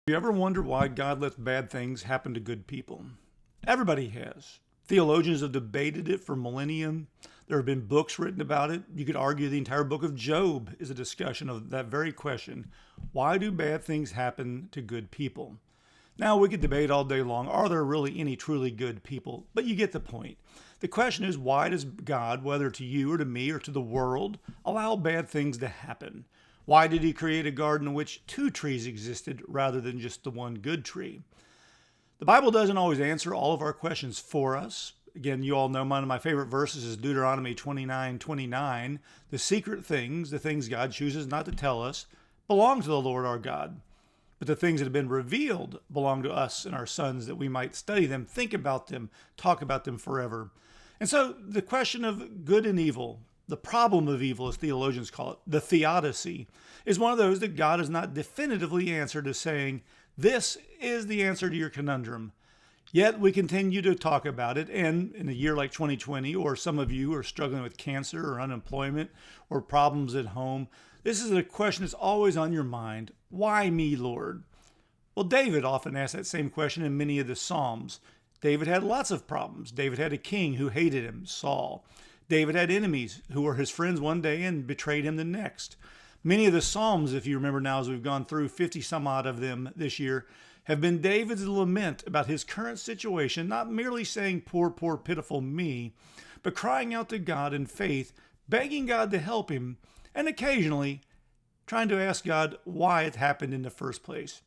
You ever wonder why God lets bad things happen to good people? Everybody has. Theologians have debated it for millennium. There have been books written about it. You could argue the entire book of Job is a discussion of that very question. Why do bad things happen to good people? Now, we could debate all day long, are there really any truly good people? But you get the point. The question is, why does God, whether to you or to me or to the world, allow bad things to happen? Why did he create a garden in which two trees existed rather than just the one good tree? The Bible doesn't always answer all of our questions for us. Again, you all know one of my favorite verses is Deuteronomy 29:29. The secret things, the things God chooses not to tell us, belong to the Lord our God. But the things that have been revealed belong to us and our sons, that we might study them, think about them, talk about them forever. And so the question of good and evil, the problem of evil, as theologians call it, the theodicy, is one of those that God has not definitively answered as saying, this is the answer to your conundrum. Yet we continue to talk about it, and in a year like 2020, or some of you are struggling with cancer or unemployment or problems at home, this is a question that's always on your mind. Why me, Lord? Well, David often asked that same question in many of the Psalms. David had lots of problems. David had a king who hated him, Saul. David had enemies who were his friends one day and betrayed him the next. Many of the Psalms, if you remember now, as we've gone through 50 some odd of them this year, have been David's lament about his current situation, not merely saying, poor, poor, pitiful me, but crying out to God in faith, begging God to help him, and occasionally trying to ask God why it happened in the first place.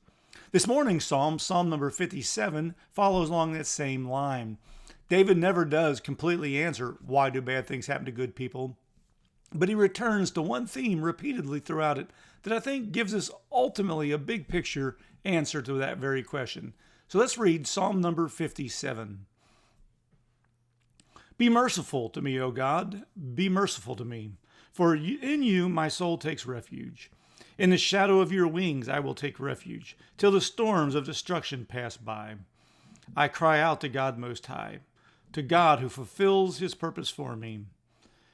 This morning's Psalm, Psalm number 57, follows along that same line. David never does completely answer why do bad things happen to good people, but he returns to one theme repeatedly throughout it that I think gives us ultimately a big picture answer to that very question. So let's read Psalm number 57. Be merciful to me, O God, be merciful to me, for in you my soul takes refuge. In the shadow of your wings I will take refuge, till the storms of destruction pass by. I cry out to God Most High, to God who fulfills his purpose for me.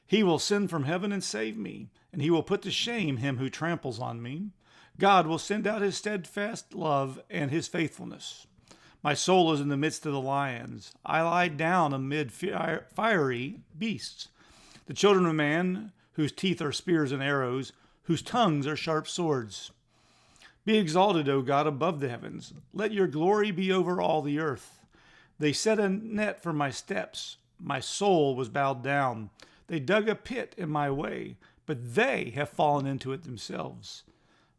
He will send from heaven and save me, and he will put to shame him who tramples on me. God will send out his steadfast love and his faithfulness. My soul is in the midst of the lions. I lie down amid fiery beasts. The children of man, whose teeth are spears and arrows, whose tongues are sharp swords. Be exalted, O God, above the heavens. Let your glory be over all the earth. They set a net for my steps. My soul was bowed down. They dug a pit in my way, but they have fallen into it themselves.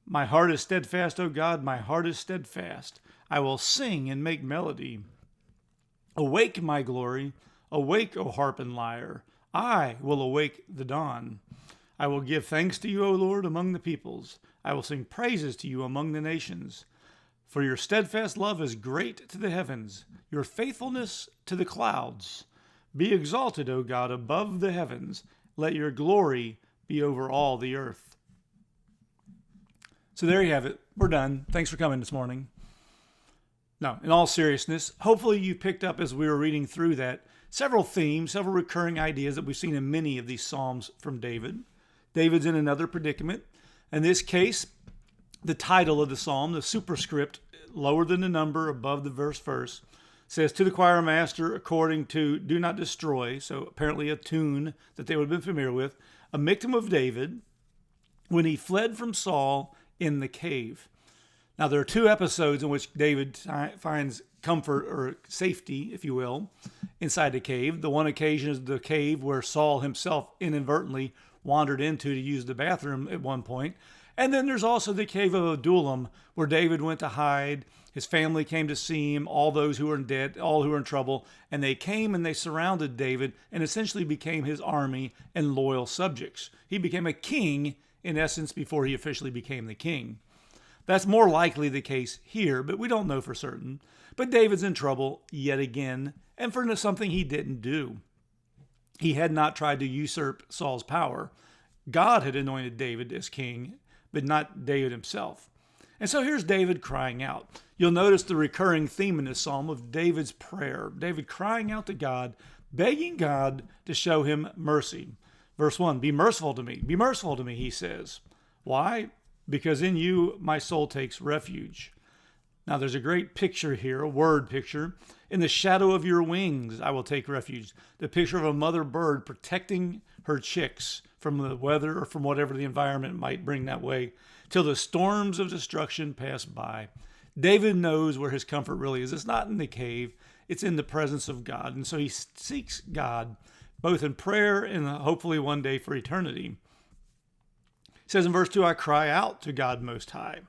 My heart is steadfast, O God, my heart is steadfast. I will sing and make melody. Awake, my glory. Awake, O harp and lyre. I will awake the dawn. I will give thanks to you, O Lord, among the peoples. I will sing praises to you among the nations. For your steadfast love is great to the heavens, your faithfulness to the clouds. Be exalted, O God, above the heavens. Let your glory be over all the earth. So there you have it. We're done. Thanks for coming this morning. Now, in all seriousness, hopefully you picked up as we were reading through that several themes, several recurring ideas that we've seen in many of these Psalms from David. David's in another predicament. In this case, the title of the psalm, the superscript, lower than the number, above the verse, says, to the choir master, according to do not destroy, so apparently a tune that they would have been familiar with, a Michtam of David, when he fled from Saul in the cave. Now, there are two episodes in which David finds comfort or safety, if you will, inside the cave. The one occasion is the cave where Saul himself inadvertently wandered into to use the bathroom at one point. And then there's also the cave of Adullam, where David went to hide. His family came to see him, all those who were in debt, all who were in trouble. And they came and they surrounded David and essentially became his army and loyal subjects. He became a king, in essence, before he officially became the king. That's more likely the case here, but we don't know for certain. But David's in trouble yet again, and for something he didn't do. He had not tried to usurp Saul's power. God had anointed David as king, but not David himself. And so here's David crying out. You'll notice the recurring theme in this psalm of David's prayer. David crying out to God, begging God to show him mercy. Verse 1, be merciful to me. Be merciful to me, he says. Why? Because in you my soul takes refuge. Now, there's a great picture here, a word picture. In the shadow of your wings, I will take refuge. The picture of a mother bird protecting her chicks from the weather or from whatever the environment might bring that way, till the storms of destruction pass by. David knows where his comfort really is. It's not in the cave, it's in the presence of God. And so he seeks God, both in prayer and hopefully one day for eternity. It says in verse 2, I cry out to God Most High,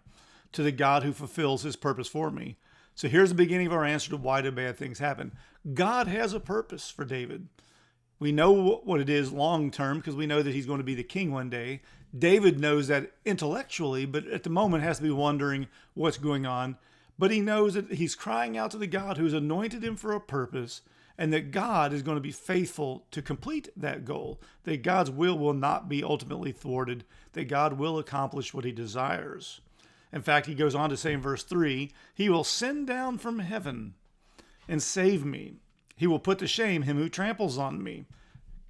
to the God who fulfills his purpose for me. So here's the beginning of our answer to why do bad things happen. God has a purpose for David. We know what it is long term because we know that he's going to be the king one day. David knows that intellectually, but at the moment has to be wondering what's going on. But he knows that he's crying out to the God who's anointed him for a purpose, and that God is going to be faithful to complete that goal, that God's will not be ultimately thwarted, that God will accomplish what he desires. In fact, he goes on to say in verse 3, he will send down from heaven and save me. He will put to shame him who tramples on me.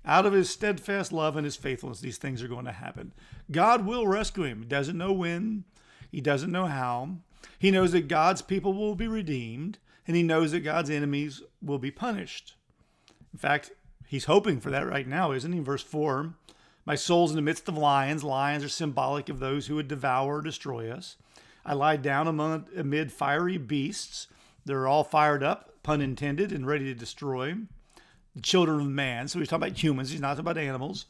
Out of his steadfast love and his faithfulness, these things are going to happen. God will rescue him. He doesn't know when. He doesn't know how. He knows that God's people will be redeemed, and he knows that God's enemies will be punished. In fact, he's hoping for that right now, isn't he? Verse 4, my soul's in the midst of lions. Lions are symbolic of those who would devour or destroy us. I lie down amid fiery beasts. They're all fired up, pun intended, and ready to destroy. The children of man, so he's talking about humans, he's not talking about animals,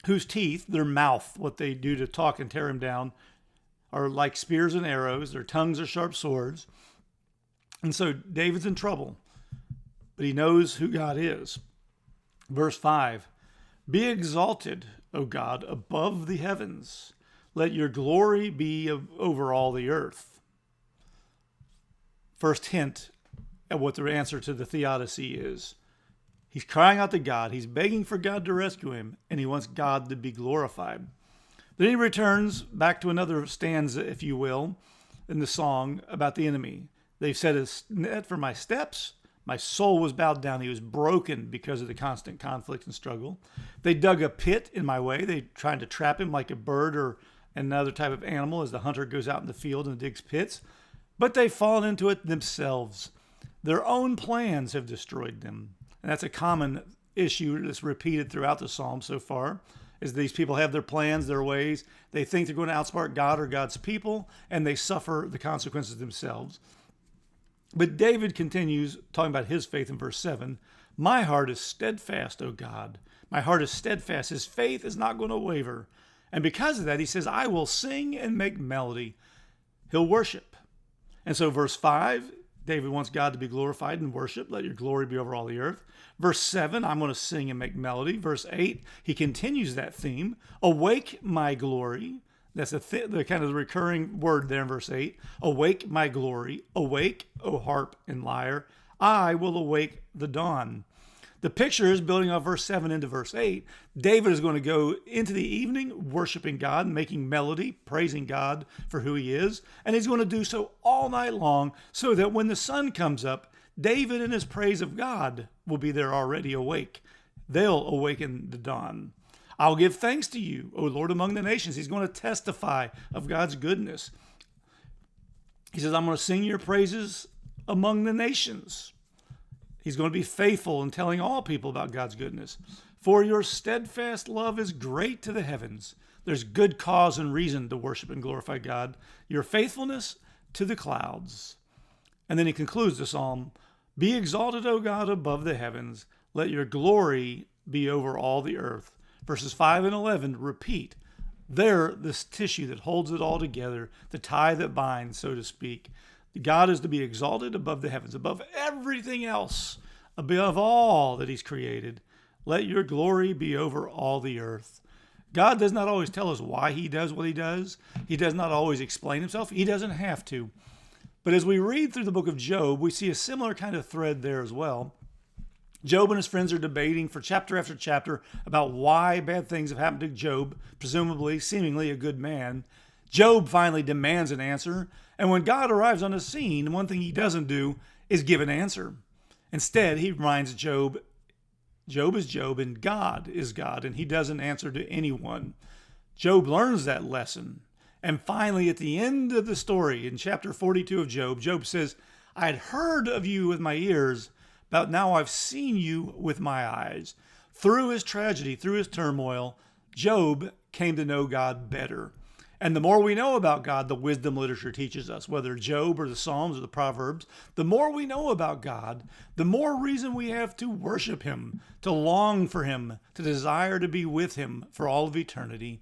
whose teeth, their mouth, what they do to talk and tear him down, are like spears and arrows. Their tongues are sharp swords. And so David's in trouble, but he knows who God is. Verse 5, be exalted, O God, above the heavens. Let your glory be over all the earth. First hint at what the answer to the theodicy is. He's crying out to God. He's begging for God to rescue him, and he wants God to be glorified. Then he returns back to another stanza, if you will, in the song about the enemy. They've set a net for my steps. My soul was bowed down. He was broken because of the constant conflict and struggle. They dug a pit in my way. They tried to trap him like a bird or another type of animal as the hunter goes out in the field and digs pits. But they've fallen into it themselves. Their own plans have destroyed them. And that's a common issue that's repeated throughout the Psalm so far, is these people have their plans, their ways. They think they're going to outsmart God or God's people, and they suffer the consequences themselves. But David continues talking about his faith in verse 7. My heart is steadfast, O God. My heart is steadfast. His faith is not going to waver. And because of that, he says, I will sing and make melody. He'll worship. And so verse 5, David wants God to be glorified and worship. Let your glory be over all the earth. Verse 7, I'm going to sing and make melody. Verse 8, he continues that theme. Awake my glory. That's the kind of the recurring word there in verse 8. Awake my glory. Awake, O harp and lyre. I will awake the dawn. The picture is building off verse 7 into verse 8. David is going to go into the evening worshiping God, making melody, praising God for who he is. And he's going to do so all night long so that when the sun comes up, David in his praise of God will be there already awake. They'll awaken the dawn. I'll give thanks to you, O Lord, among the nations. He's going to testify of God's goodness. He says, I'm going to sing your praises among the nations. He's going to be faithful in telling all people about God's goodness. For your steadfast love is great to the heavens. There's good cause and reason to worship and glorify God. Your faithfulness to the clouds. And then he concludes the psalm, be exalted, O God, above the heavens. Let your glory be over all the earth. Verses 5 and 11 repeat. They're this tissue that holds it all together, the tie that binds, so to speak. God is to be exalted above the heavens, above everything else, above all that he's created. Let your glory be over all the earth. God does not always tell us why he does what he does. He does not always explain himself. He doesn't have to. But as we read through the book of Job, we see a similar kind of thread there as well. Job and his friends are debating for chapter after chapter about why bad things have happened to Job, presumably, seemingly a good man. Job finally demands an answer, and when God arrives on the scene, one thing he doesn't do is give an answer. Instead, he reminds Job, Job is Job and God is God, and he doesn't answer to anyone. Job learns that lesson, And finally, at the end of the story, in chapter 42 of Job, Job says, I had heard of you with my ears, but now I've seen you with my eyes. Through his tragedy, through his turmoil, Job came to know God better. And the more we know about God, the wisdom literature teaches us, whether Job or the Psalms or the Proverbs, the more we know about God, the more reason we have to worship him, to long for him, to desire to be with him for all of eternity.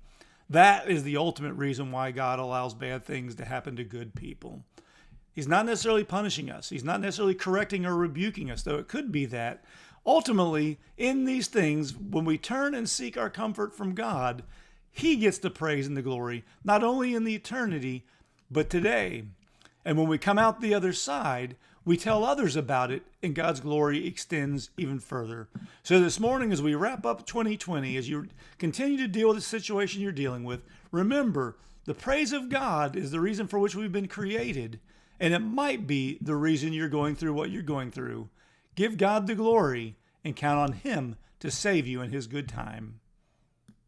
That is the ultimate reason why God allows bad things to happen to good people. He's not necessarily punishing us. He's not necessarily correcting or rebuking us, though it could be that. Ultimately, in these things, when we turn and seek our comfort from God, he gets the praise and the glory, not only in the eternity, but today. And when we come out the other side, we tell others about it, and God's glory extends even further. So this morning, as we wrap up 2020, as you continue to deal with the situation you're dealing with, remember, the praise of God is the reason for which we've been created, and it might be the reason you're going through what you're going through. Give God the glory and count on him to save you in his good time.